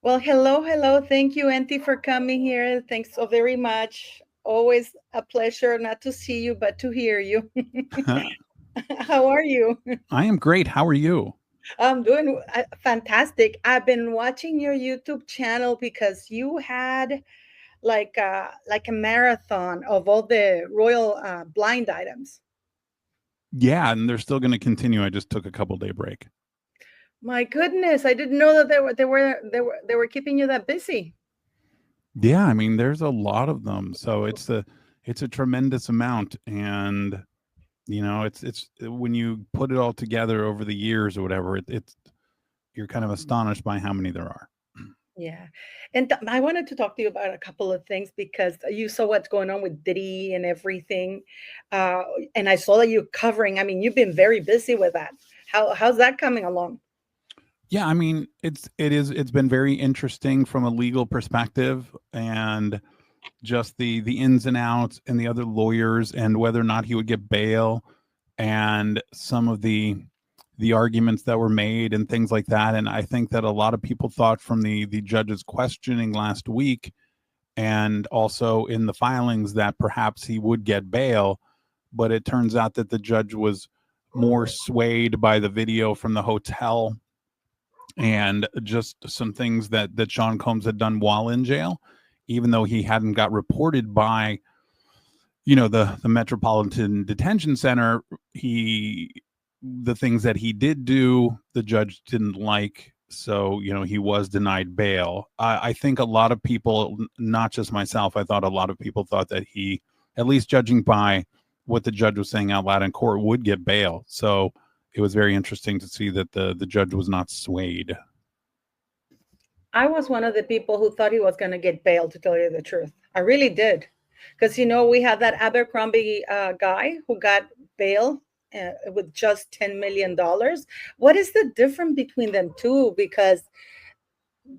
Well, hello, hello. Thank you, Auntie, for coming here. Thanks so very much. Always a pleasure not to see you, but to hear you. How are you? I am great. How are you? I'm doing fantastic. I've been watching your YouTube channel because you had like a marathon of all the royal blind items. Yeah, and they're still going to continue. I just took a couple-day break. My goodness, I didn't know that they were keeping you that busy. Yeah, I mean, there's a lot of them, so it's a tremendous amount, and it's when you put it all together over the years or whatever, it's you're kind of astonished by how many there are. Yeah. And I wanted to talk to you about a couple of things because you saw what's going on with Diddy and everything. Uh, and I saw that you're covering, I mean, you've been very busy with that. How's that coming along? Yeah, I mean, it's been very interesting from a legal perspective, and just the ins and outs and the other lawyers and whether or not he would get bail and some of the arguments that were made and things like that. And I think that a lot of people thought from the judge's questioning last week and also in the filings that perhaps he would get bail, but it turns out that the judge was more swayed by the video from the hotel and just some things that Sean Combs had done while in jail, even though he hadn't got reported by the Metropolitan Detention Center. He The things that he did do, the judge didn't like, so he was denied bail. I think a lot of people, not just myself, I thought a lot of people thought that he, at least judging by what the judge was saying out loud in court, would get bail. So it was very interesting to see that the judge was not swayed. I was one of the people who thought he was going to get bail, to tell you the truth. I really did. Because, we had that Abercrombie guy who got bail with just $10 million. What is the difference between them two? Because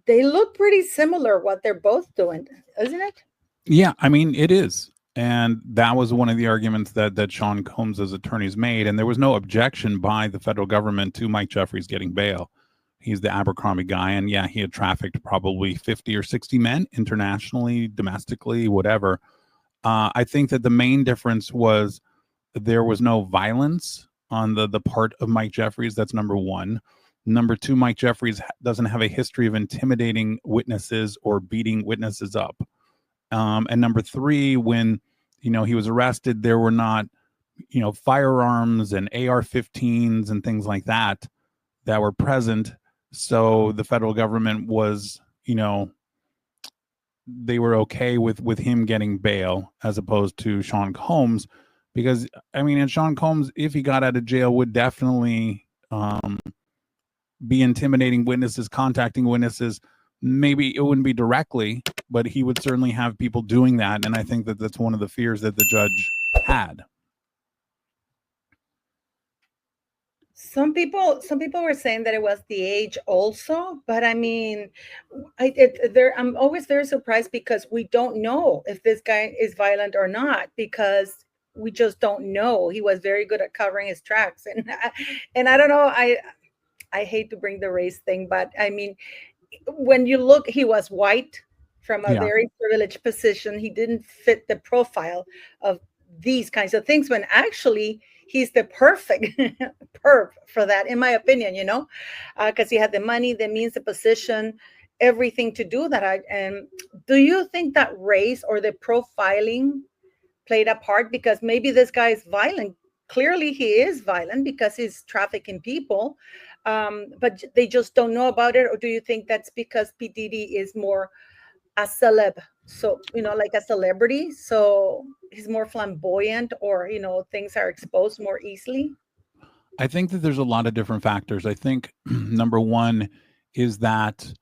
they look pretty similar, what they're both doing, isn't it? Yeah, I mean, it is. And that was one of the arguments that Sean Combs's attorneys made. And there was no objection by the federal government to Mike Jeffries getting bail. He's the Abercrombie guy. And yeah, he had trafficked probably 50 or 60 men internationally, domestically, whatever. I think that the main difference was there was no violence on the part of Mike Jeffries. That's number one. Number two, Mike Jeffries doesn't have a history of intimidating witnesses or beating witnesses up. And number three, when he was arrested, there were not firearms and AR-15s and things like that were present. So the federal government was they were okay with him getting bail as opposed to Sean Combs, because I mean, and Sean Combs, if he got out of jail, would definitely be intimidating witnesses, contacting witnesses. Maybe it wouldn't be directly, but he would certainly have people doing that. And I think that that's one of the fears that the judge had. Some people were saying that it was the age also, but I mean, I'm always very surprised because we don't know if this guy is violent or not, because we just don't know. He was very good at covering his tracks, and I don't know. I hate to bring the race thing, but I mean, when you look, he was white from a Yeah. very privileged position. He didn't fit the profile of these kinds of things, when actually he's the perfect perp for that, in my opinion, because he had the money, the means, the position, everything to do that. And do you think that race or the profiling played a part? Because maybe this guy is violent. Clearly, he is violent because he's trafficking people, but they just don't know about it. Or do you think that's because P. Diddy is more a celeb, so like a celebrity, so he's more flamboyant, or things are exposed more easily? I think that there's a lot of different factors. I think number one is that,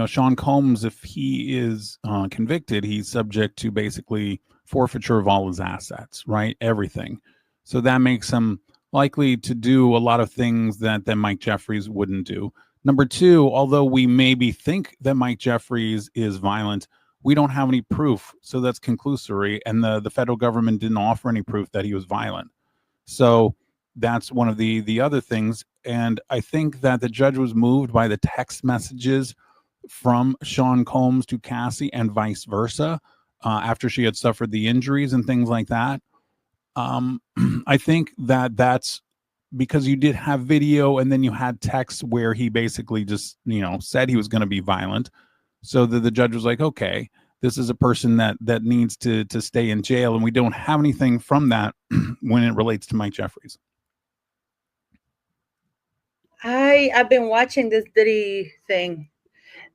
Sean Combs, if he is convicted, he's subject to basically forfeiture of all his assets, right? Everything. So that makes him likely to do a lot of things that Mike Jeffries wouldn't do. Number two, although we maybe think that Mike Jeffries is violent, we don't have any proof. So that's conclusory. And the federal government didn't offer any proof that he was violent. So that's one of the other things. And I think that the judge was moved by the text messages from Sean Combs to Cassie and vice versa, after she had suffered the injuries and things like that. I think that that's because you did have video and then you had text where he basically just, said he was going to be violent. So the judge was like, okay, this is a person that needs to stay in jail, and we don't have anything from that when it relates to Mike Jeffries. I've been watching this Diddy thing.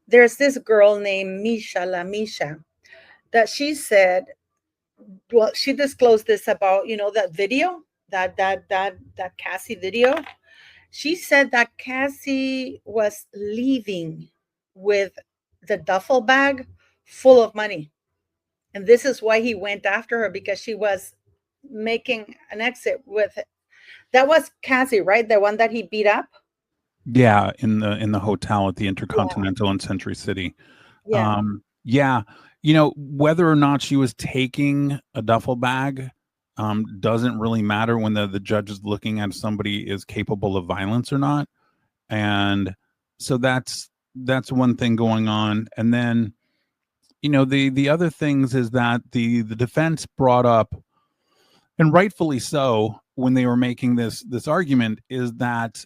There's this girl named Misha, that she said, well, she disclosed this about, that video, that Cassie video. She said that Cassie was leaving with the duffel bag full of money. And this is why he went after her, because she was making an exit with it. That was Cassie, right? The one that he beat up? Yeah, in the hotel at the Yeah. Intercontinental in Century City. Yeah. Yeah, whether or not she was taking a duffel bag doesn't really matter when the judge is looking at if somebody is capable of violence or not. And so that's one thing going on. And then, the other things is that the defense brought up, and rightfully so, when they were making this argument, is that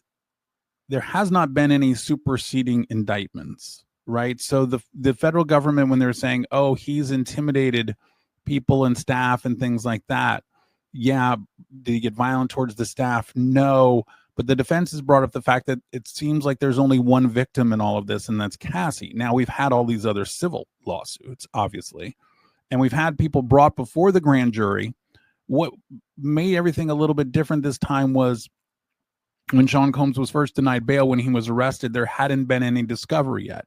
there has not been any superseding indictments, right? So the federal government, when they're saying, oh, he's intimidated people and staff and things like that, yeah, did he get violent towards the staff? No. But the defense has brought up the fact that it seems like there's only one victim in all of this, and that's Cassie. Now, we've had all these other civil lawsuits, obviously, and we've had people brought before the grand jury. What made everything a little bit different this time was when Sean Combs was first denied bail when he was arrested, there hadn't been any discovery yet.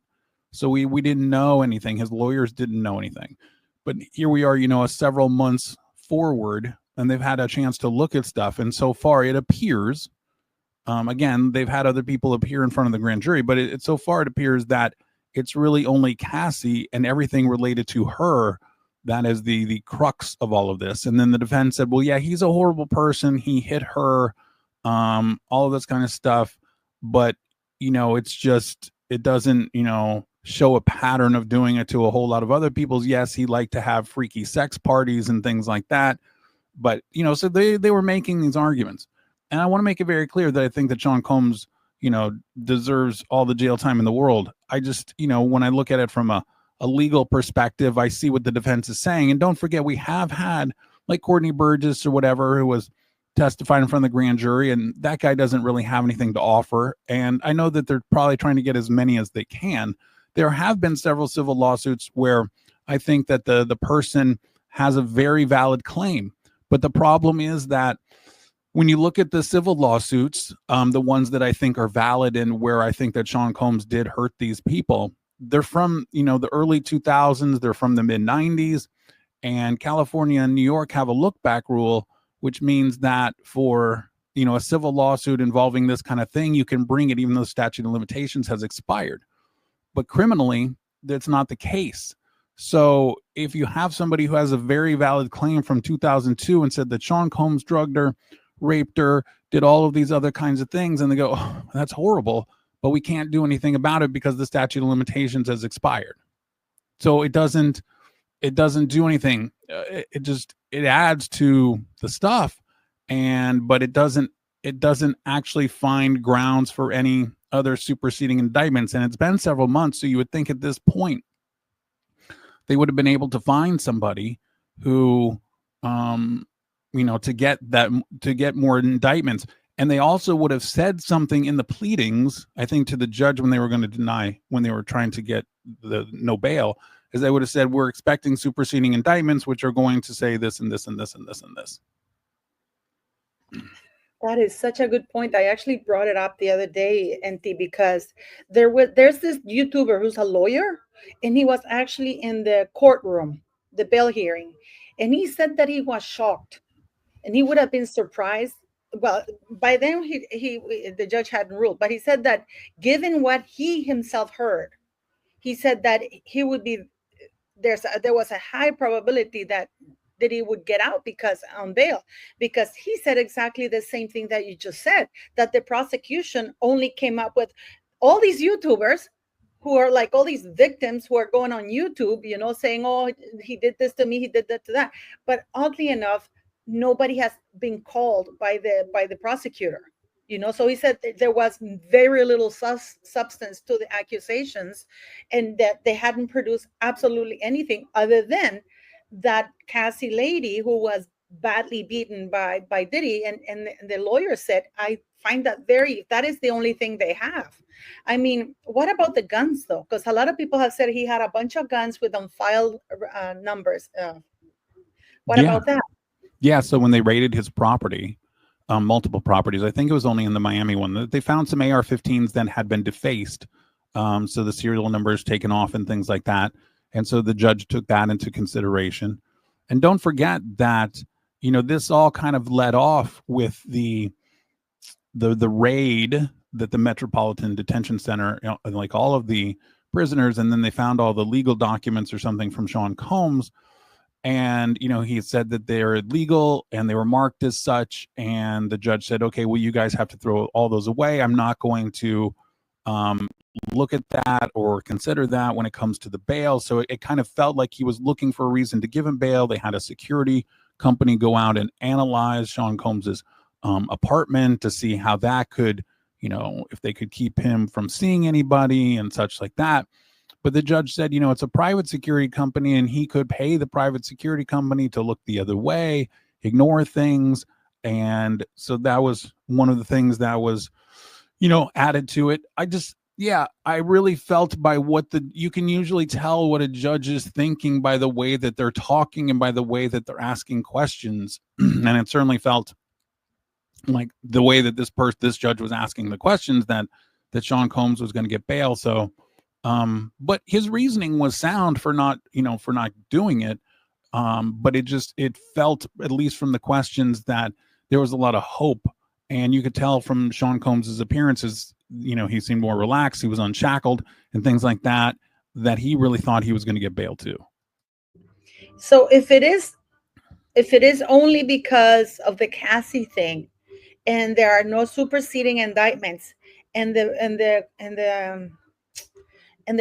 So we didn't know anything. His lawyers didn't know anything. But here we are, several months forward, and they've had a chance to look at stuff. And so far, it appears, again, they've had other people appear in front of the grand jury, but so far it appears that it's really only Cassie and everything related to her that is the crux of all of this. And then the defense said, well, yeah, he's a horrible person. He hit her, all of this kind of stuff. But, it's just, it doesn't, show a pattern of doing it to a whole lot of other people's. Yes, he liked to have freaky sex parties and things like that. But, so they were making these arguments. And I want to make it very clear that I think that Sean Combs, deserves all the jail time in the world. I just, when I look at it from a legal perspective, I see what the defense is saying. And don't forget, we have had like Courtney Burgess or whatever, who was testifying in front of the grand jury, and that guy doesn't really have anything to offer. And I know that they're probably trying to get as many as they can. There have been several civil lawsuits where I think that the person has a very valid claim. But the problem is that when you look at the civil lawsuits, the ones that I think are valid and where I think that Sean Combs did hurt these people, they're from, the early 2000s, they're from the mid 90s, and California and New York have a look back rule, which means that for, a civil lawsuit involving this kind of thing, you can bring it even though the statute of limitations has expired. But criminally, that's not the case. So if you have somebody who has a very valid claim from 2002 and said that Sean Combs drugged her, raped her, did all of these other kinds of things, and they go, oh, that's horrible, but we can't do anything about it because the statute of limitations has expired. So it doesn't do anything. It adds to the stuff, but it doesn't actually find grounds for any other superseding indictments. And it's been several months, so you would think at this point they would have been able to find somebody who, to get more indictments. And they also would have said something in the pleadings, I think, to the judge when they were going to deny, when they were trying to get the no bail, is they would have said, we're expecting superseding indictments, which are going to say this and this and this and this and this. That is such a good point. I actually brought it up the other day, Enty, because there's this YouTuber who's a lawyer, and he was actually in the courtroom, the bail hearing, and he said that he was shocked, and he would have been surprised. Well, by then the judge hadn't ruled, but he said that given what he himself heard, he said that he would be there was a high probability that he would get out because on bail, because he said exactly the same thing that you just said, that the prosecution only came up with all these YouTubers who are like all these victims who are going on YouTube, saying, "Oh, he did this to me, he did that to that." But oddly enough, nobody has been called by the prosecutor. So he said that there was very little substance to the accusations, and that they hadn't produced absolutely anything other than that Cassie lady who was badly beaten by Diddy, and the lawyer said, "I find that is the only thing they have." I mean, what about the guns though? Because a lot of people have said he had a bunch of guns with unfiled numbers. What Yeah. about that? Yeah. So when they raided his property, multiple properties, I think it was only in the Miami one, that they found some AR-15s that had been defaced. So the serial numbers taken off and things like that. And so the judge took that into consideration. And don't forget that, this all kind of led off with the raid that the Metropolitan Detention Center, like all of the prisoners, and then they found all the legal documents or something from Sean Combs. And, he said that they're illegal and they were marked as such. And the judge said, okay, well, you guys have to throw all those away. I'm not going to look at that or consider that when it comes to the bail. So it kind of felt like he was looking for a reason to give him bail. They had a security company go out and analyze Sean Combs's apartment to see how that could, if they could keep him from seeing anybody and such like that. But the judge said, it's a private security company and he could pay the private security company to look the other way, ignore things. And so that was one of the things that was, added to it. I really felt by you can usually tell what a judge is thinking by the way that they're talking and by the way that they're asking questions. And it certainly felt like the way that this judge was asking the questions that Sean Combs was going to get bail. So, but his reasoning was sound for not doing it. But it felt, at least from the questions, that there was a lot of hope. And you could tell from Sean Combs's appearances, he seemed more relaxed. He was unshackled and things like that, that he really thought he was going to get bail too. So if it is only because of the Cassie thing, and there are no superseding indictments, and the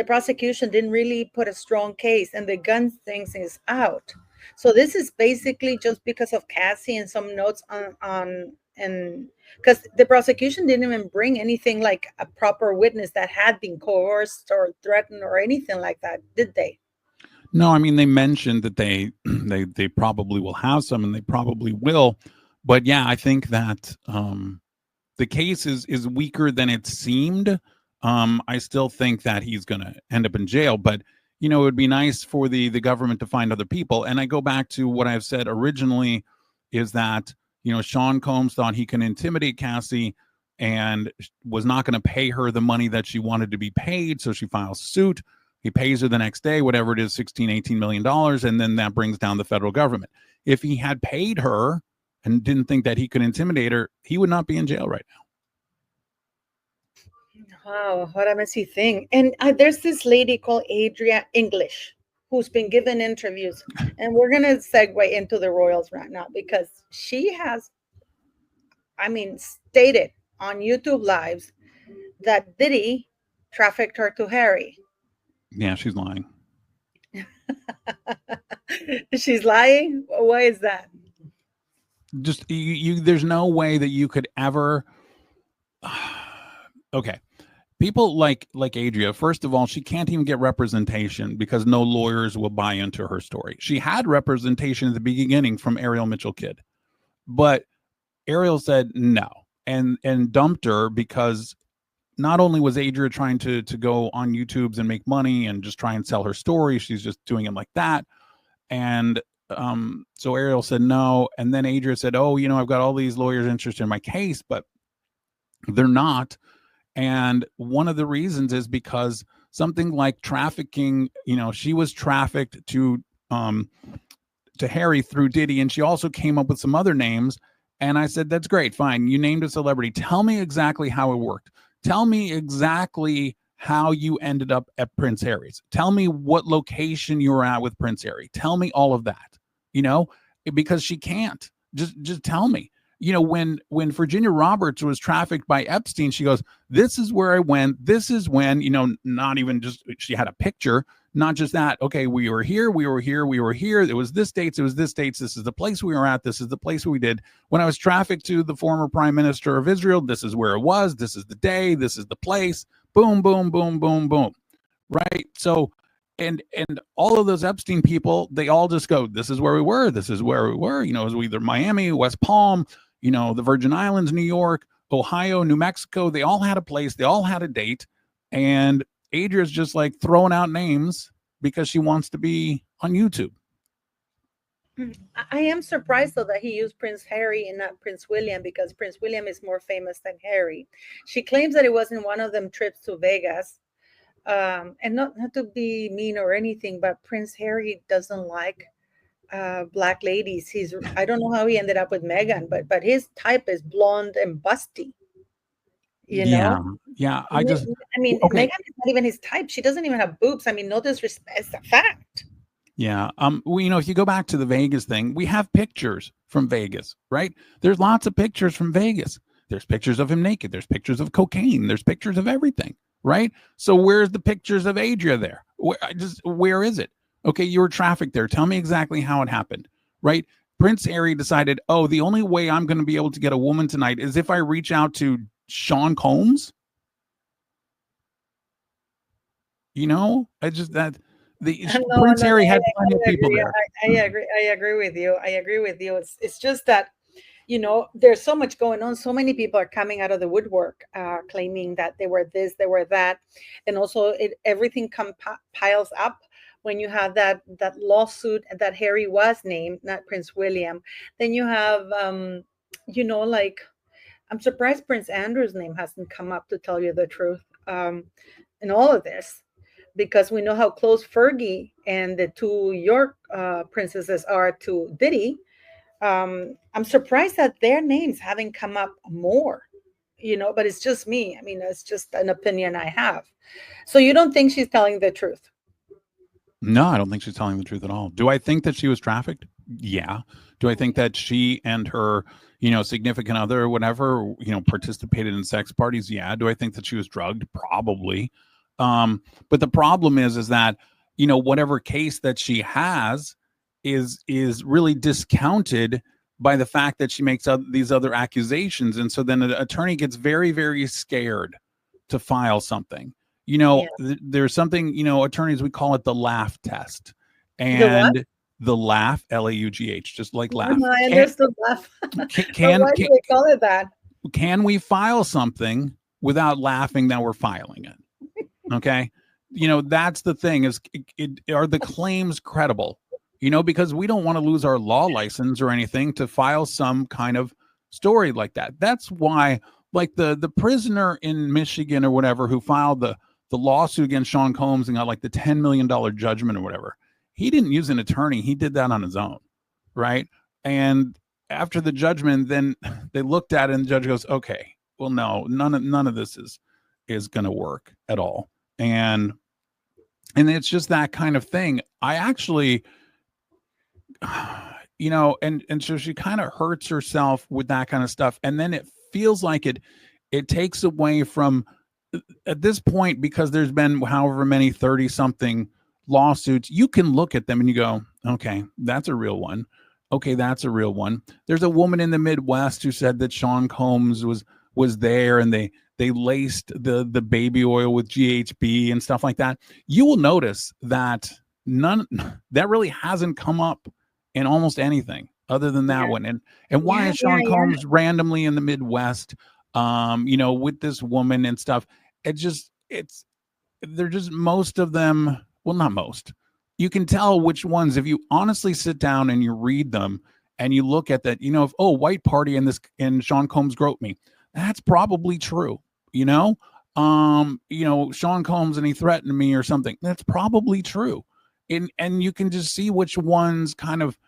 prosecution didn't really put a strong case, and the gun things is out. So this is basically just because of Cassie and some notes and because the prosecution didn't even bring anything like a proper witness that had been coerced or threatened or anything like that, did they? No, I mean, they mentioned that they probably will have some, and they probably will. But yeah, I think that the case is weaker than it seemed. I still think that he's going to end up in jail, but it would be nice for the government to find other people. And I go back to what I've said originally, is that Sean Combs thought he can intimidate Cassie and was not going to pay her the money that she wanted to be paid, so she files suit. He pays her the next day, whatever it is, $18 million, and then that brings down the federal government. If he had paid her and didn't think that he could intimidate her, he would not be in jail right now. Wow, what a messy thing. And there's this lady called Adria English who's been given interviews. And we're going to segue into the Royals right now, because she has, stated on YouTube Lives that Diddy trafficked her to Harry. Yeah, she's lying. She's lying? Why is that? Just there's no way that you could ever. Okay. People like Adria, first of all, she can't even get representation because no lawyers will buy into her story. She had representation at the beginning from Ariel Mitchell Kidd, but Ariel said no and dumped her, because not only was Adria trying to go on YouTubes and make money and just try and sell her story, she's just doing it like that. And so Ariel said no. And then Adria said, oh, I've got all these lawyers interested in my case, but they're not. And one of the reasons is because something like trafficking, she was trafficked to Harry through Diddy, and she also came up with some other names. And I said, that's great, fine. You named a celebrity. Tell me exactly how it worked. Tell me exactly how you ended up at Prince Harry's. Tell me what location you were at with Prince Harry. Tell me all of that, because she can't. Just tell me. when Virginia Roberts was trafficked by Epstein, she goes, this is where I went. This is when, not even just, she had a picture, not just that. Okay, we were here, we were here, we were here. It was this dates, it was this dates. This is the place we were at. This is the place we did. When I was trafficked to the former prime minister of Israel, this is where it was. This is the day. This is the place. Boom, boom, boom, boom, boom. Right? So, and all of those Epstein people, they all just go, this is where we were. This is where we were. It was either Miami, West Palm, the Virgin Islands, New York, Ohio, New Mexico. They all had a place. They all had a date. And Adria's just like throwing out names because she wants to be on YouTube. I am surprised, though, that he used Prince Harry and not Prince William, because Prince William is more famous than Harry. She claims that it was in one of them trips to Vegas. And not to be mean or anything, but Prince Harry doesn't like black ladies. I don't know how he ended up with Meghan, but his type is blonde and busty. Yeah. I mean, okay. Meghan is not even his type. She doesn't even have boobs. I mean, no disrespect, it's a fact. Yeah. Well, if you go back to the Vegas thing, we have pictures from Vegas, right? There's lots of pictures from Vegas. There's pictures of him naked. There's pictures of cocaine. There's pictures of everything, right? So where's the pictures of Adria there? Where is it? Okay, you were trafficked there. Tell me exactly how it happened, right? Prince Harry decided, the only way I'm going to be able to get a woman tonight is if I reach out to Sean Combs. Prince Harry had plenty of people there. I agree with you. It's just that, there's so much going on. So many people are coming out of the woodwork, claiming that they were this, they were that. And also everything piles up when you have that lawsuit that Harry was named, not Prince William. Then you have, I'm surprised Prince Andrew's name hasn't come up, to tell you the truth, in all of this, because we know how close Fergie and the two York princesses are to Diddy. I'm surprised that their names haven't come up more, but it's just me. I mean, it's just an opinion I have. So you don't think she's telling the truth? No, I don't think she's telling the truth at all. Do I think that she was trafficked? Yeah. Do I think that she and her, significant other or whatever, participated in sex parties? Yeah. Do I think that she was drugged? Probably. But the problem is that, whatever case that she has is really discounted by the fact that she makes these other accusations. And so then an attorney gets very, very scared to file something. There's something, attorneys, we call it the laugh test. And the laugh, L-A-U-G-H, just like laugh. No, I understood laugh. Why do they call it that? Can we file something without laughing that we're filing it? Okay. That's the thing, is are the claims credible? Because we don't want to lose our law license or anything to file some kind of story like that. That's why, like the prisoner in Michigan or whatever who filed the lawsuit against Sean Combs and got like the $10 million judgment or whatever, he didn't use an attorney. He did that on his own, right? And after the judgment, then they looked at it and the judge goes, okay, well, no, none of this is going to work at all. And it's just that kind of thing. I actually, and so she kind of hurts herself with that kind of stuff. And then it feels like it takes away from, at this point, because there's been however many 30 something lawsuits, you can look at them and you go, okay, that's a real one. Okay, that's a real one. There's a woman in the Midwest who said that Sean Combs was there and they laced the baby oil with GHB and stuff like that. You will notice that that really hasn't come up in almost anything other than that one. And why is Sean Combs randomly in the Midwest, with this woman and stuff? They're just, most of them, well, not most. You can tell which ones, if you honestly sit down and you read them and you look at that, if, white party and Sean Combs groped me, that's probably true. Sean Combs and he threatened me or something, that's probably true. And you can just see which ones kind of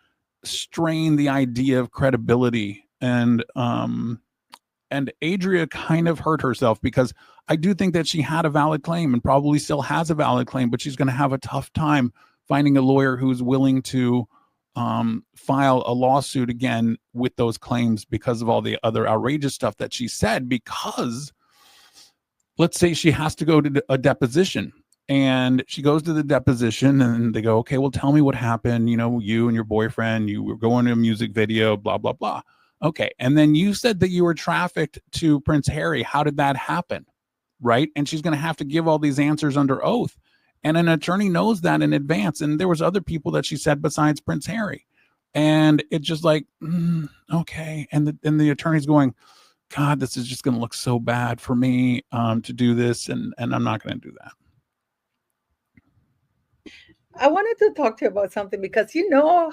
strain the idea of credibility. And Adria kind of hurt herself, because I do think that she had a valid claim and probably still has a valid claim, but she's going to have a tough time finding a lawyer who's willing to file a lawsuit again with those claims because of all the other outrageous stuff that she said. Because let's say she has to go to a deposition, and she goes to the deposition and they go, okay, well, tell me what happened. You know, you and your boyfriend, you were going to a music video, blah, blah, blah. Okay. And then you said that you were trafficked to Prince Harry. How did that happen? Right. And she's going to have to give all these answers under oath. And an attorney knows that in advance. And there was other people that she said besides Prince Harry. And it's just like, okay. And the attorney's going, God, this is just going to look so bad for me to do this. And I'm not going to do that. I wanted to talk to you about something because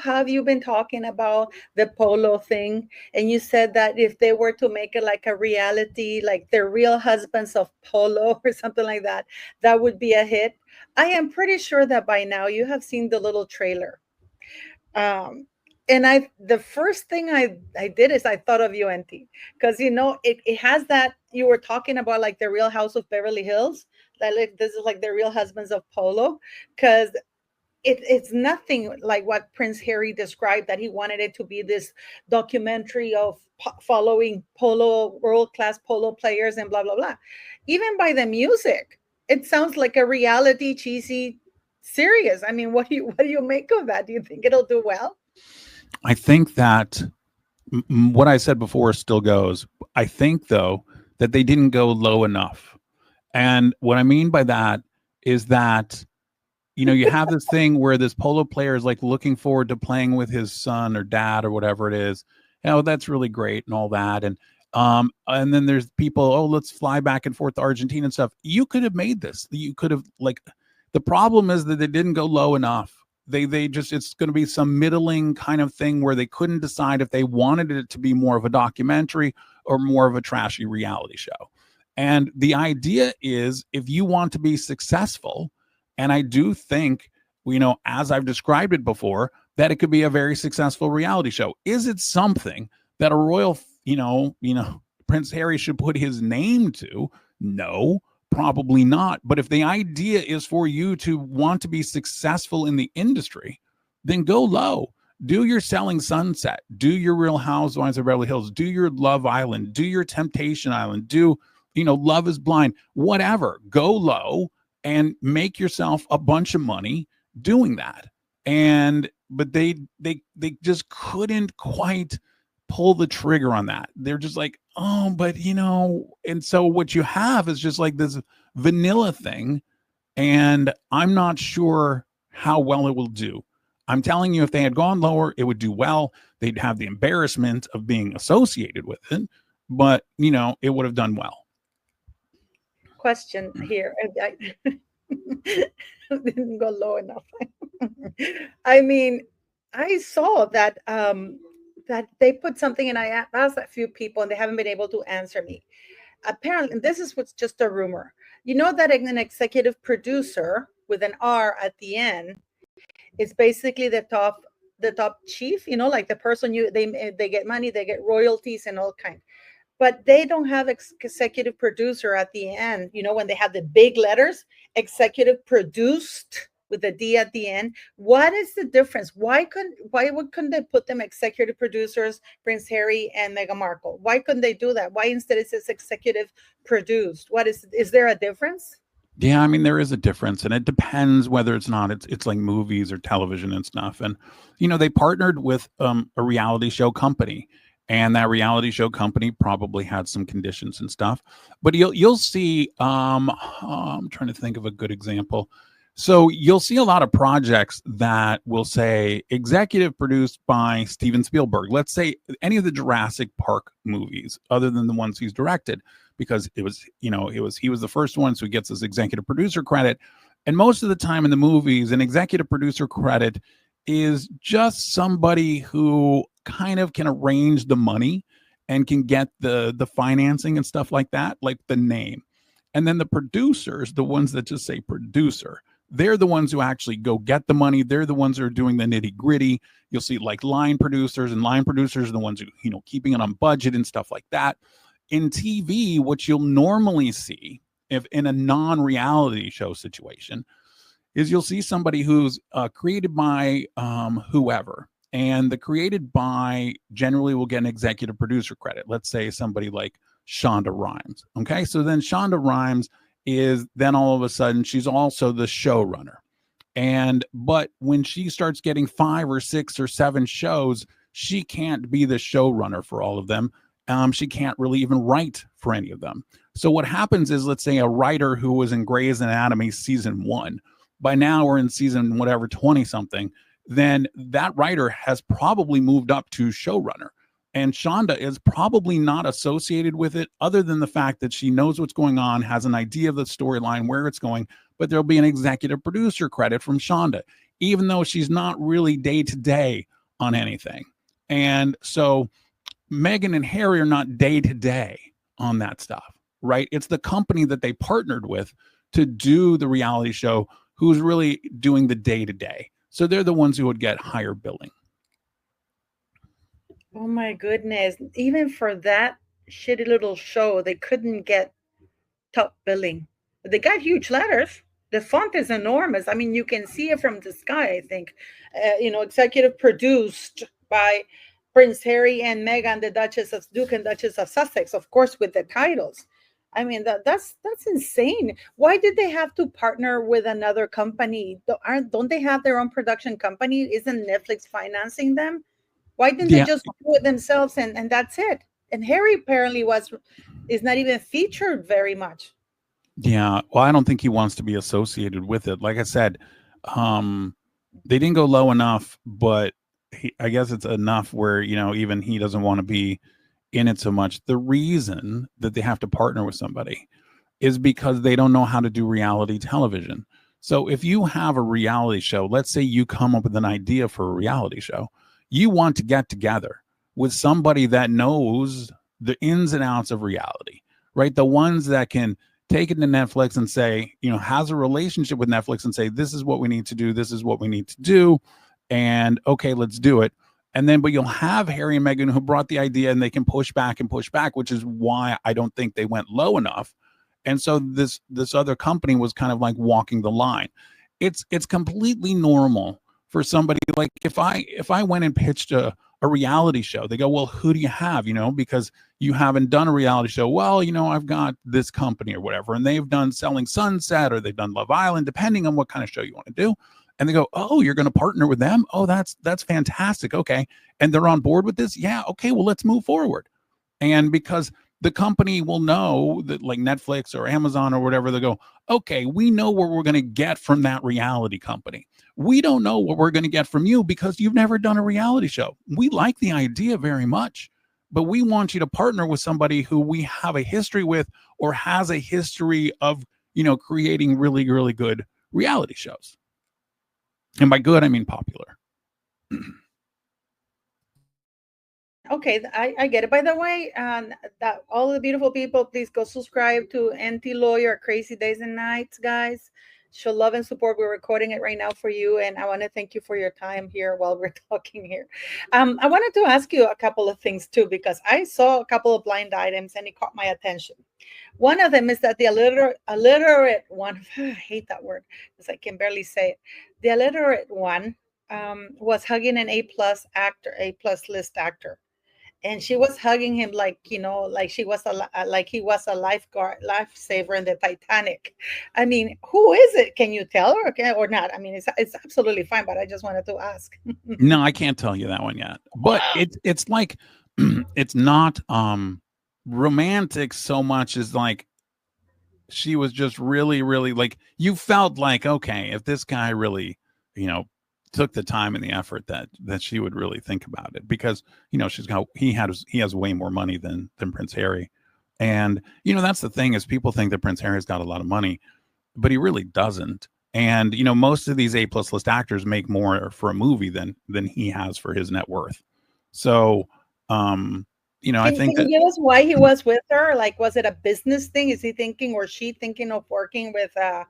have you been talking about the polo thing? And you said that if they were to make it like a reality, like the Real Husbands of Polo or something like that, that would be a hit. I am pretty sure that by now you have seen the little trailer. And the first thing I did is I thought of you, ENTY, because it has that you were talking about, like the Real House of Beverly Hills, that like this is like the Real Husbands of Polo, because it's nothing like what Prince Harry described, that he wanted it to be this documentary of following world-class polo players and blah, blah, blah. Even by the music, it sounds like a reality, cheesy, serious. I mean, what do you make of that? Do you think it'll do well? I think that what I said before still goes. I think, though, that they didn't go low enough. And what I mean by that is that, you have this thing where this polo player is like looking forward to playing with his son or dad or whatever it is. That's really great and all that. And then there's people, let's fly back and forth to Argentina and stuff. You could have made this. You could have, the problem is that they didn't go low enough. They just, it's going to be some middling kind of thing where they couldn't decide if they wanted it to be more of a documentary or more of a trashy reality show. And the idea is, if you want to be successful, and I do think, as I've described it before, that it could be a very successful reality show. Is it something that a royal, Prince Harry should put his name to? No, probably not. But if the idea is for you to want to be successful in the industry, then go low. Do your Selling Sunset. Do your Real Housewives of Beverly Hills. Do your Love Island. Do your Temptation Island. Do, Love is Blind. Whatever. Go low and make yourself a bunch of money doing that. But they just couldn't quite pull the trigger on that. They're just like, and so what you have is just like this vanilla thing. And I'm not sure how well it will do. I'm telling you, if they had gone lower, it would do well. They'd have the embarrassment of being associated with it, but it would have done well. Question here. I didn't go low enough. I mean, I saw that that they put something, and I asked a few people, and they haven't been able to answer me. Apparently, and this is what's just a rumor. That an executive producer with an R at the end is basically the top chief. Like the person they get money, they get royalties and all kinds. But they don't have executive producer at the end. When they have the big letters, executive produced with the D at the end. What is the difference? Why couldn't they put them executive producers, Prince Harry and Meghan Markle? Why couldn't they do that? Why instead it says executive produced? Is there a difference? Yeah, I mean, there is a difference, and it depends whether it's like movies or television and stuff. And, they partnered with a reality show company. And that reality show company probably had some conditions and stuff. But you'll see, I'm trying to think of a good example. So you'll see a lot of projects that will say executive produced by Steven Spielberg. Let's say any of the Jurassic Park movies, other than the ones he's directed, because he was the first one, so he gets his executive producer credit. And most of the time in the movies, an executive producer credit is just somebody who kind of can arrange the money and can get the financing and stuff like that, like the name. And then the producers, the ones that just say producer, they're the ones who actually go get the money. They're the ones who are doing the nitty gritty. You'll see like line producers, and line producers are the ones who, keeping it on budget and stuff like that. In TV, what you'll normally see, if in a non-reality show situation, is you'll see somebody who's created by whoever, And the created by generally will get an executive producer credit. Let's say somebody like Shonda Rhimes. Okay. So then Shonda Rhimes is then all of a sudden she's also the showrunner. And but when she starts getting 5 or 6 or 7 shows, she can't be the showrunner for all of them. She can't really even write for any of them. So what happens is, let's say a writer who was in Grey's Anatomy season 1, by now we're in season whatever 20 something, then that writer has probably moved up to showrunner. And Shonda is probably not associated with it other than the fact that she knows what's going on, has an idea of the storyline, where it's going, but there'll be an executive producer credit from Shonda, even though she's not really day to day on anything. And so Meghan and Harry are not day to day on that stuff, right? It's the company that they partnered with to do the reality show who's really doing the day to day. So they're the ones who would get higher billing. Oh my goodness. Even for that shitty little show, they couldn't get top billing. They got huge letters. The font is enormous. I mean, you can see it from the sky, I think. Executive produced by Prince Harry and Meghan, the Duchess of Duke and Duchess of Sussex, of course, with the titles. I mean, that's insane. Why did they have to partner with another company? Don't they have their own production company? Isn't Netflix financing them? Why didn't they Yeah. just do it themselves and that's it? And Harry apparently is not even featured very much. Yeah. Well, I don't think he wants to be associated with it. Like I said, they didn't go low enough, but I guess it's enough where, even he doesn't want to be in it so much. The reason that they have to partner with somebody is because they don't know how to do reality television. So if you have a reality show, let's say you come up with an idea for a reality show, you want to get together with somebody that knows the ins and outs of reality, right? The ones that can take it to Netflix and say, has a relationship with Netflix and say, this is what we need to do. This is what we need to do. And okay, let's do it. And then, but you'll have Harry and Meghan who brought the idea and they can push back, which is why I don't think they went low enough. And so this other company was kind of like walking the line. It's completely normal for somebody, like if I went and pitched a reality show, they go, well, who do you have? Because you haven't done a reality show. Well, I've got this company or whatever, and they've done Selling Sunset or they've done Love Island, depending on what kind of show you want to do. And they go, oh, you're going to partner with them? Oh, that's fantastic. Okay. And they're on board with this? Yeah. Okay. Well, let's move forward. And because the company will know that, like Netflix or Amazon or whatever, they go, okay, we know what we're going to get from that reality company. We don't know what we're going to get from you because you've never done a reality show. We like the idea very much, but we want you to partner with somebody who we have a history with or has a history of, creating really, really good reality shows. And by good, I mean popular. Okay, I get it. By the way, that all the beautiful people, please go subscribe to ENTY Lawyer Crazy Days and Nights, guys. Show love and support. We're recording it right now for you, and I want to thank you for your time here while we're talking here. I wanted to ask you a couple of things too, because I saw a couple of blind items and it caught my attention. One of them is that the illiterate one, I hate that word because I can barely say it. The illiterate one was hugging an A+ actor, A+ list actor, and she was hugging him like like she was like he was a lifesaver in the Titanic. I mean, who is it? Can you tell or not? I mean, it's absolutely fine, but I just wanted to ask. No, I can't tell you that one yet, but it's like it's not romantic so much as like she was just really, really, like, you felt like, okay, if this guy really took the time and the effort that she would really think about it, because he has way more money than Prince Harry. And that's the thing, is people think that Prince Harry's got a lot of money, but he really doesn't. And most of these A+ list actors make more for a movie than he has for his net worth. So I think can you give us why he was with her? Like, was it a business thing? Is he thinking, or she thinking of working with her?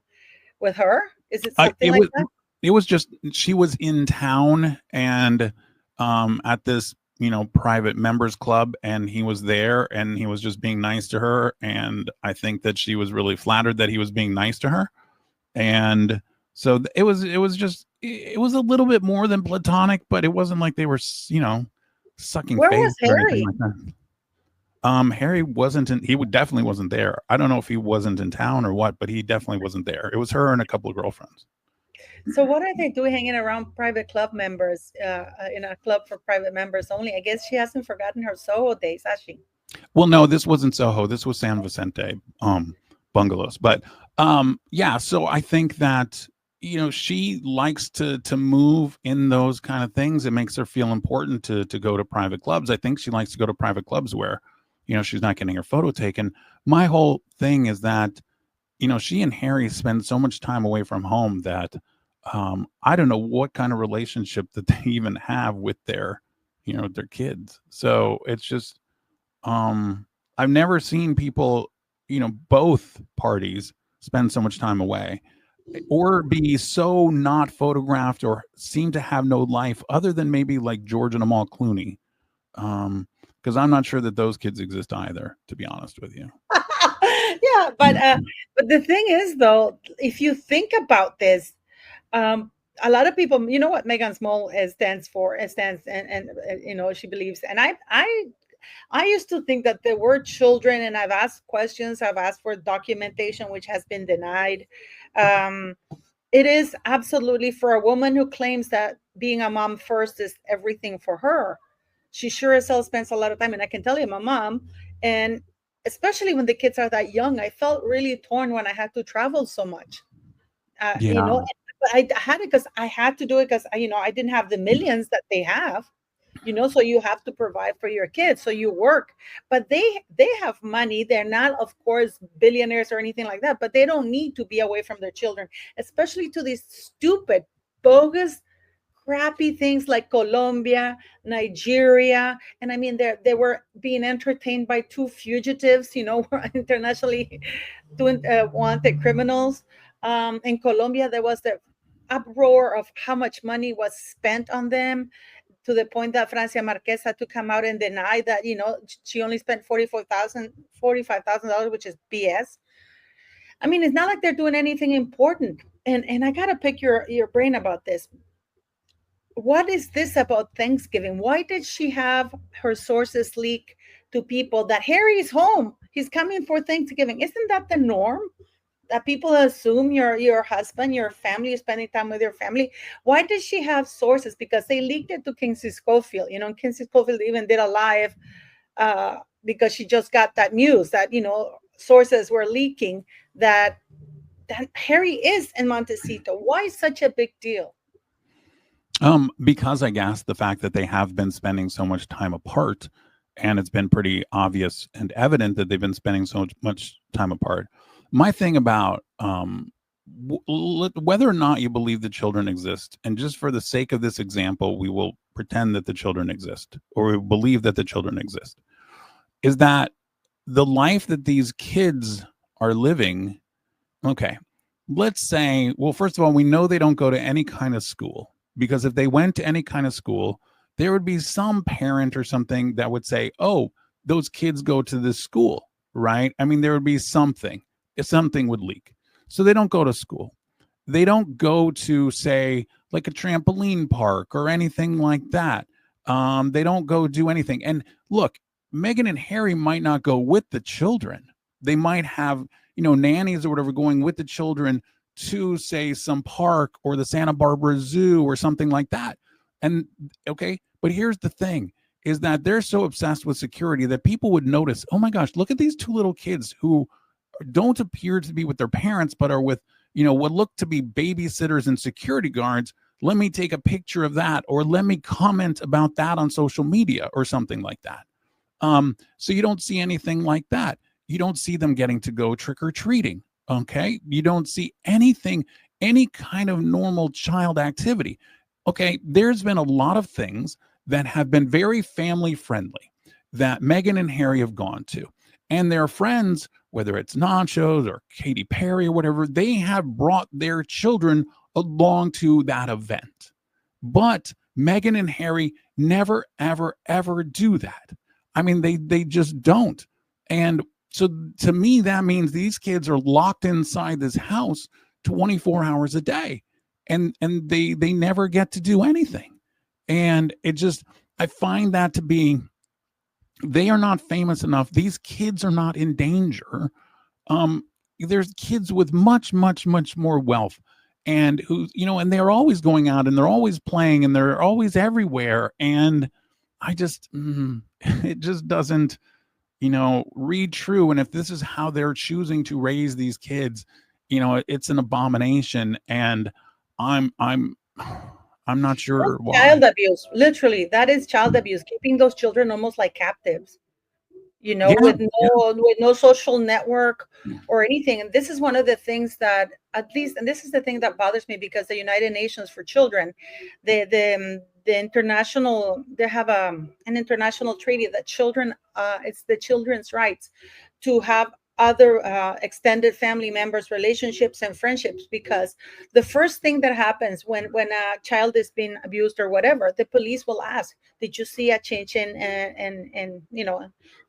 Is it something like that? It was just, she was in town and at this private members club, and he was there and he was just being nice to her, and I think that she was really flattered that he was being nice to her. And So it was a little bit more than platonic, but it wasn't like they were, sucking Where face was or anything Harry? like that. Harry wasn't in. He would definitely wasn't there. I don't know if he wasn't in town or what, but he definitely wasn't there. It was her and a couple of girlfriends. So what are they doing hanging around private club members in a club for private members only? I guess she hasn't forgotten her Soho days, has she? Well, no, this wasn't Soho. This was San Vicente bungalows. But yeah, so I think that she likes to move in those kind of things. It makes her feel important to go to private clubs. I think she likes to go to private clubs where she's not getting her photo taken. My whole thing is that she and Harry spend so much time away from home that I don't know what kind of relationship that they even have with their kids. So it's just I've never seen people, both parties spend so much time away or be so not photographed or seem to have no life other than maybe like George and Amal Clooney. Because I'm not sure that those kids exist either, to be honest with you. Yeah, but the thing is, though, if you think about this, um, a lot of people, you know what Megan Small stands for, stands, and she believes, and I used to think that there were children, and I've asked questions, I've asked for documentation, which has been denied. Um, it is absolutely for a woman who claims that being a mom first is everything for her. She sure as hell spends a lot of time, and I can tell you, my mom, and especially when the kids are that young, I felt really torn when I had to travel so much. Yeah. But I had it because I had to do it because I didn't have the millions that they have. So you have to provide for your kids, so you work. But they have money. They're not, of course, billionaires or anything like that, but they don't need to be away from their children, especially to these stupid, bogus, crappy things like Colombia, Nigeria. And I mean, they were being entertained by two fugitives, internationally doing wanted criminals. In Colombia, there was the uproar of how much money was spent on them, to the point that Francia Marquez had to come out and deny that, she only spent $45,000, which is BS. I mean, it's not like they're doing anything important. And I gotta pick your brain about this. What is this about Thanksgiving? Why did she have her sources leak to people that Harry's home? He's coming for Thanksgiving. Isn't that the norm? That people assume your husband, your family is spending time with your family. Why does she have sources? Because they leaked it to Kingsley Schofield. And Kingsley Schofield even did a live because she just got that news that sources were leaking that Harry is in Montecito. Why such a big deal? Because I guess the fact that they have been spending so much time apart, and it's been pretty obvious and evident that they've been spending so much time apart. My thing about whether or not you believe the children exist, and just for the sake of this example, we will pretend that the children exist, or we believe that the children exist, is that the life that these kids are living. Okay, let's say, well, first of all, we know they don't go to any kind of school, because if they went to any kind of school, there would be some parent or something that would say, oh, those kids go to this school, right? I mean, there would be something, if something would leak. So they don't go to school. They don't go to, say, like a trampoline park or anything like that. They don't go do anything. And look, Meghan and Harry might not go with the children. They might have, nannies or whatever going with the children to, say, some park or the Santa Barbara Zoo or something like that. And okay, but here's the thing, is that they're so obsessed with security that people would notice, oh my gosh, look at these two little kids who don't appear to be with their parents, but are with, what look to be babysitters and security guards. Let me take a picture of that, or let me comment about that on social media or something like that. So you don't see anything like that. You don't see them getting to go trick-or-treating. Okay. You don't see anything, any kind of normal child activity. Okay. There's been a lot of things that have been very family friendly that Meghan and Harry have gone to. And their friends, whether it's Nachos or Katy Perry or whatever, they have brought their children along to that event. But Meghan and Harry never, ever, ever do that. I mean, they just don't. And so to me, that means these kids are locked inside this house 24 hours a day. and they never get to do anything. And it just, I find that to be, they are not famous enough. These kids are not in danger. There's kids with much more wealth, and who, and they're always going out and they're always playing and they're always everywhere. And I just, it just doesn't, read true. And if this is how they're choosing to raise these kids, it's an abomination. And I'm not sure why. Child abuse, literally, that is child abuse, keeping those children almost like captives, Yeah, with yeah. no social network or anything. And this is one of the things that, at least, and this is the thing that bothers me, because the United Nations for Children, the international, they have an international treaty that children, it's the children's rights to have other extended family members, relationships and friendships, because the first thing that happens when a child is being abused or whatever, the police will ask, did you see a change in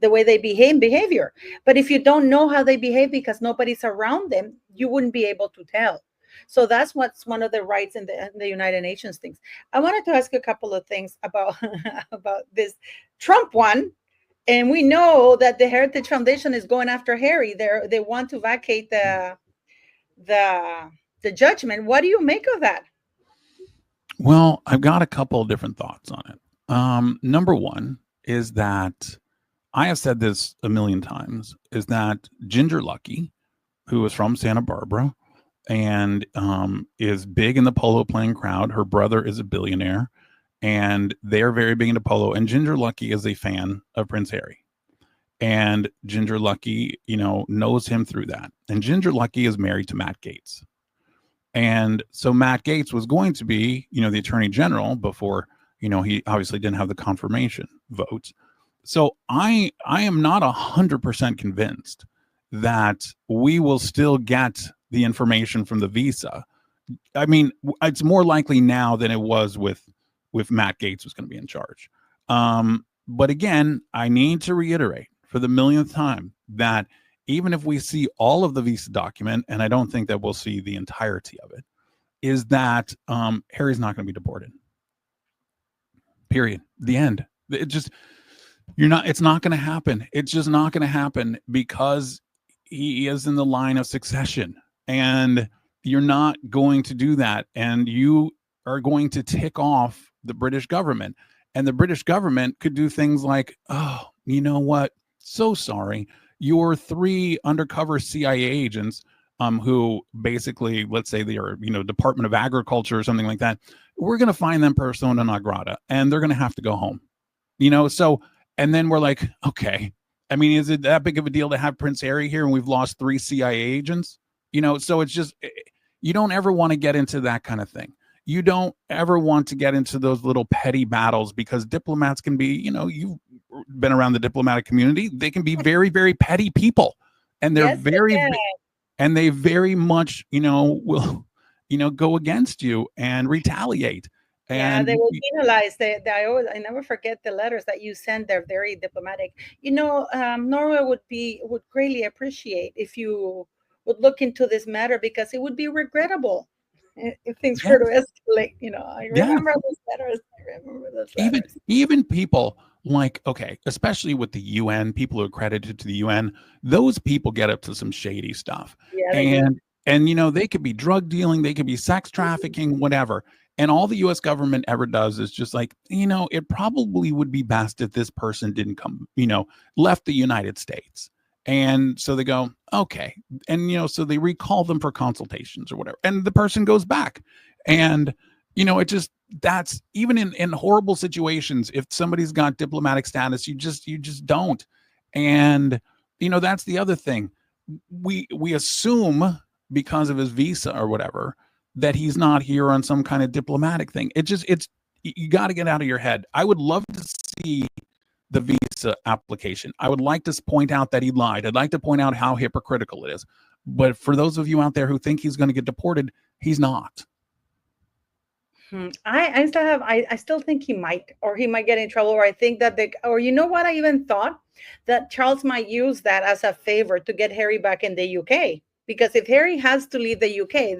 the way they behavior? But if you don't know how they behave because nobody's around them, you wouldn't be able to tell. So that's what's one of the rights in the United Nations things. I wanted to ask you a couple of things about about this Trump one. And we know that the Heritage Foundation is going after Harry. They want to vacate the judgment. What do you make of that? Well, I've got a couple of different thoughts on it. Number one is that, I have said this a million times, is that Ginger Lucky, who is from Santa Barbara and is big in the polo playing crowd, her brother is a billionaire, and they're very big into polo. And Ginger Lucky is a fan of Prince Harry. And Ginger Lucky, knows him through that. And Ginger Lucky is married to Matt Gaetz. And so Matt Gaetz was going to be, the attorney general before, he obviously didn't have the confirmation votes. So I am not 100% convinced that we will still get the information from the visa. I mean, it's more likely now than it was with Matt Gaetz was going to be in charge. But again, I need to reiterate for the millionth time that even if we see all of the visa document, and I don't think that we'll see the entirety of it, is that Harry's not going to be deported. Period. The end. It just, it's not going to happen. It's just not going to happen, because he is in the line of succession, and you're not going to do that. And you are going to tick off the British government, and the British government could do things like, oh, you know what? So sorry. Your 3 undercover CIA agents, who basically, let's say they are, Department of Agriculture or something like that, we're going to find them persona non grata, and they're going to have to go home. So, and then we're like, okay, I mean, is it that big of a deal to have Prince Harry here and we've lost 3 CIA agents? So it's just, you don't ever want to get into that kind of thing. You don't ever want to get into those little petty battles, because diplomats can be, you've been around the diplomatic community. They can be very, very petty people, and they're and they very much, will, go against you and retaliate. And they will penalize. I never forget the letters that you send. They're very diplomatic. Norway would greatly appreciate if you would look into this matter, because it would be regrettable if things were to escalate. I remember those letters. Even people like, okay, especially with the UN, people who are accredited to the UN, those people get up to some shady stuff. And they could be drug dealing, they could be sex trafficking, whatever. And all the US government ever does is just like, it probably would be best if this person didn't come, left the United States. And so they go, okay. And, so they recall them for consultations or whatever. And the person goes back. And, it just, that's even in horrible situations. If somebody's got diplomatic status, you just don't. And, that's the other thing. We assume because of his visa or whatever, that he's not here on some kind of diplomatic thing. You got to get out of your head. I would love to see the visa application. I would like to point out that he lied. I'd like to point out how hypocritical it is. But for those of you out there who think he's going to get deported, he's not. I still think he might, or he might get in trouble, or I think that what I even thought that Charles might use that as a favor to get Harry back in the UK, Because if Harry has to leave the UK,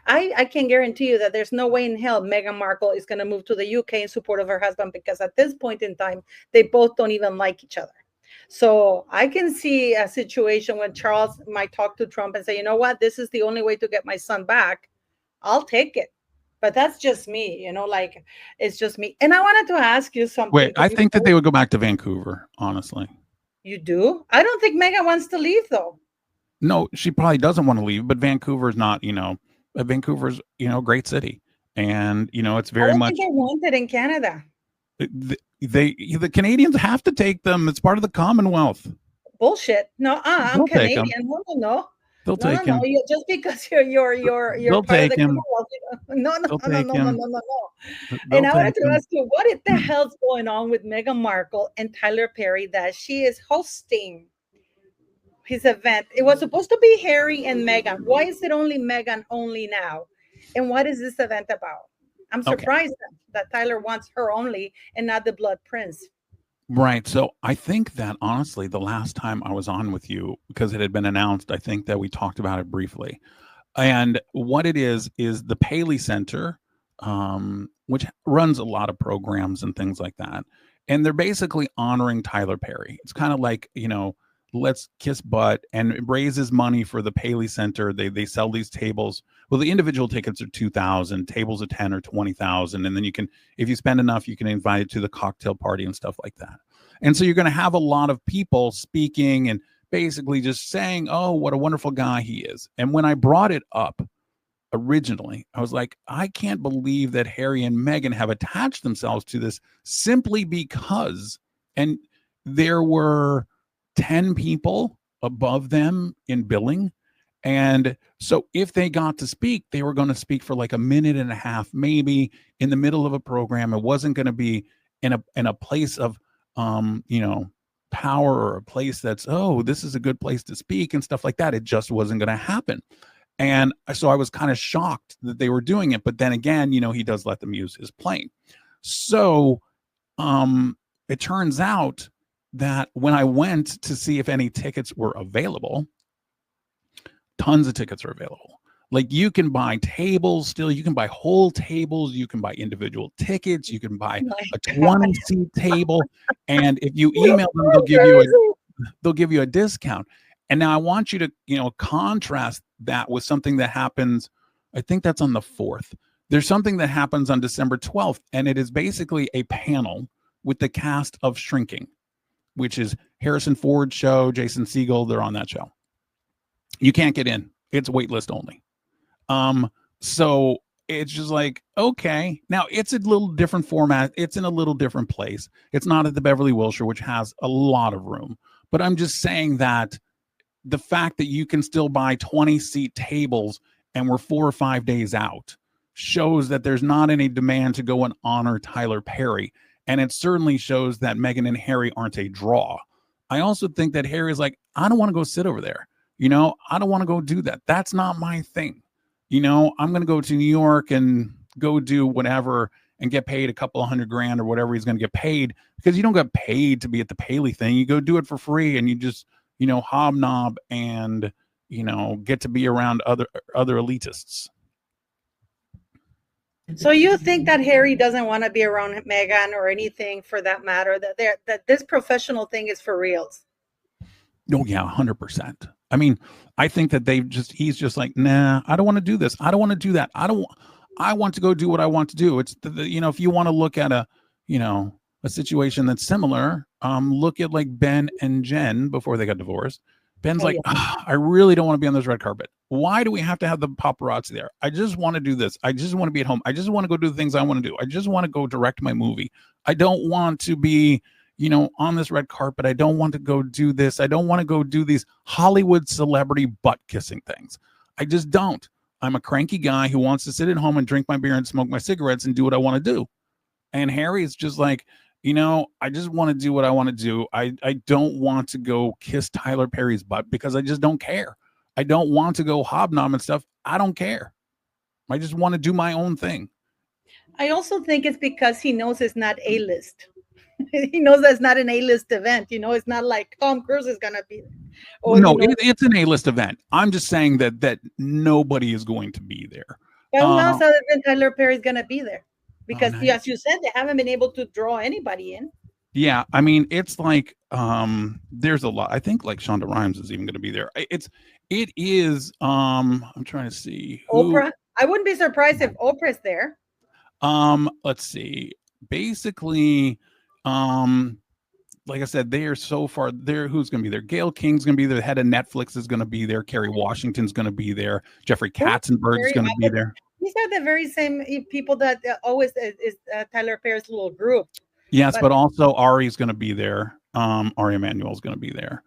I can guarantee you that there's no way in hell Meghan Markle is going to move to the UK in support of her husband, because at this point in time, they both don't even like each other. So I can see a situation when Charles might talk to Trump and say, you know what, this is the only way to get my son back. I'll take it. But that's just me, like, it's just me. And I wanted to ask you something. Wait, I think that they would go back to Vancouver, honestly. You do? I don't think Meghan wants to leave, though. No, she probably doesn't want to leave, but Vancouver's not, Vancouver's, a great city. And, it's very much. They want it in Canada. The Canadians have to take them. It's part of the Commonwealth. Bullshit. No, I'm Canadian. No. They'll take him. Just because you're They'll part take of the him. No. And I wanted to ask you, what the hell's going on with Meghan Markle and Tyler Perry that she is hosting his event? It was supposed to be Harry and Meghan. Why is it only Meghan only now? And what is this event about? I'm surprised that Tyler wants her only and not the Blood Prince. Right. So I think that honestly, the last time I was on with you, because it had been announced, I think that we talked about it briefly. And what it is the Paley Center, which runs a lot of programs and things like that. And they're basically honoring Tyler Perry. It's kind of like, let's kiss butt, and it raises money for the Paley Center. They sell these tables. Well, the individual tickets are $2,000, tables are 10 or 20,000, and then you can, if you spend enough, you can invite it to the cocktail party and stuff like that. And so you're going to have a lot of people speaking and basically just saying, "Oh, what a wonderful guy he is." And when I brought it up originally, I was like, I can't believe that Harry and Meghan have attached themselves to this simply because, and there were 10 people above them in billing. And so if they got to speak, they were going to speak for like a minute and a half, maybe in the middle of a program. It wasn't going to be in a place of, power, or a place that's, oh, this is a good place to speak and stuff like that. It just wasn't going to happen. And so I was kind of shocked that they were doing it. But then again, he does let them use his plane. So it turns out that when I went to see if any tickets were available, tons of tickets are available. Like, you can buy tables still, you can buy whole tables, you can buy individual tickets, you can buy a 20-seat table, and if you email them, they'll give you a discount. And now I want you to, contrast that with something that happens, I think that's on the 4th. There's something that happens on December 12th, and it is basically a panel with the cast of Shrinking, which is Harrison Ford's show, Jason Segel, they're on that show. You can't get in. It's waitlist only. So it's just like, okay, now it's a little different format. It's in a little different place. It's not at the Beverly Wilshire, which has a lot of room. But I'm just saying that the fact that you can still buy 20-seat tables and we're 4 or 5 days out shows that there's not any demand to go and honor Tyler Perry. And it certainly shows that Meghan and Harry aren't a draw. I also think that Harry is like, I don't want to go sit over there. I don't want to go do that. That's not my thing. I'm going to go to New York and go do whatever and get paid a couple of $100,000 or whatever he's going to get paid, because you don't get paid to be at the Paley thing. You go do it for free, and you just, hobnob and, get to be around other elitists. So you think that Harry doesn't want to be around Meghan or anything for that matter, that this professional thing is for reals? Oh yeah, 100%. I mean, I think that he's just like, nah, I don't want to do this. I don't want to do that. I want to go do what I want to do. It's if you want to look at a situation that's similar, look at like Ben and Jen before they got divorced. Ben's I really don't want to be on this red carpet. Why do we have to have the paparazzi there? I just want to do this. I just want to be at home. I just want to go do the things I want to do. I just want to go direct my movie. I don't want to be on this red carpet. I don't want to go do this. I don't want to go do these Hollywood celebrity butt kissing things. I just don't. I'm a cranky guy who wants to sit at home and drink my beer and smoke my cigarettes and do what I want to do. And Harry's just like, I just want to do what I want to do. I don't want to go kiss Tyler Perry's butt because I just don't care. I don't want to go hobnob and stuff. I don't care. I just want to do my own thing. I also think it's because he knows it's not A-list. He knows that's not an A-list event. It's not like Tom Cruise is going to be there. Oh, No, no. it's an A-list event. I'm just saying that nobody is going to be there. But who else Uh, other than Tyler Perry is going to be there? oh, Because, nice. as you said, they haven't been able to draw anybody in. Yeah, I mean, it's like there's a lot. I think like Shonda Rhimes is even going to be there. It is I'm trying to see who. Oprah. I wouldn't be surprised if Oprah's there. Let's see. Basically, um like I said, they are so far there. Who's going to be there? Gail King's going to be there. The head of Netflix is going to be there. Kerry Washington's going to be there. Jeffrey Who? Katzenberg's Very, going to be but there. these are the very same people that always is Tyler Perry's little group. Yes, But but also Ari's going to be there. Ari Emanuel's going to be there.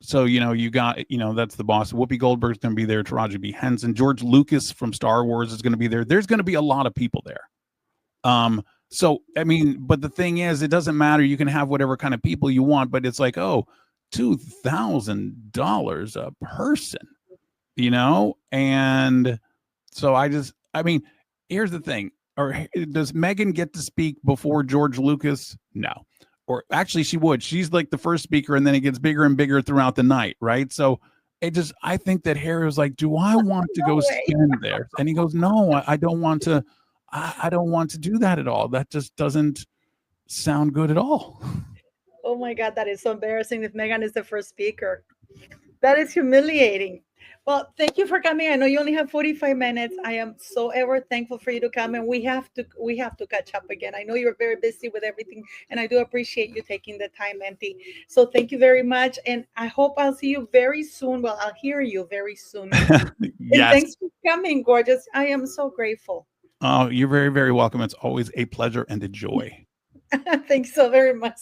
So you got that's the boss. Whoopi Goldberg's going to be there. Taraji B. Henson, George Lucas from Star Wars is going to be there. There's going to be a lot of people there. So I mean, but the thing is, it doesn't matter. You can have whatever kind of people you want, but it's like, oh, $2,000 a person, and so I mean, here's the thing. Or does Meghan get to speak before George Lucas? No. Or actually she would. She's like the first speaker, and then it gets bigger and bigger throughout the night, right? So I think that Harry was like, do I want to go stand there? And he goes, no, I don't want to. I don't want to do that at all. That just doesn't sound good at all. oh my God, that is so embarrassing if Meghan is the first speaker. That is humiliating. Well, thank you for coming. I know you only have 45 minutes. I am so ever thankful for you to come, and we have to catch up again. I know you're very busy with everything, and I do appreciate you taking the time, Enty. So thank you very much, and I hope I'll see you very soon. Well, I'll hear you very soon. And Yes. thanks for coming, gorgeous. I am so grateful. Oh, you're very, very welcome. It's always a pleasure and a joy. Thanks so very much.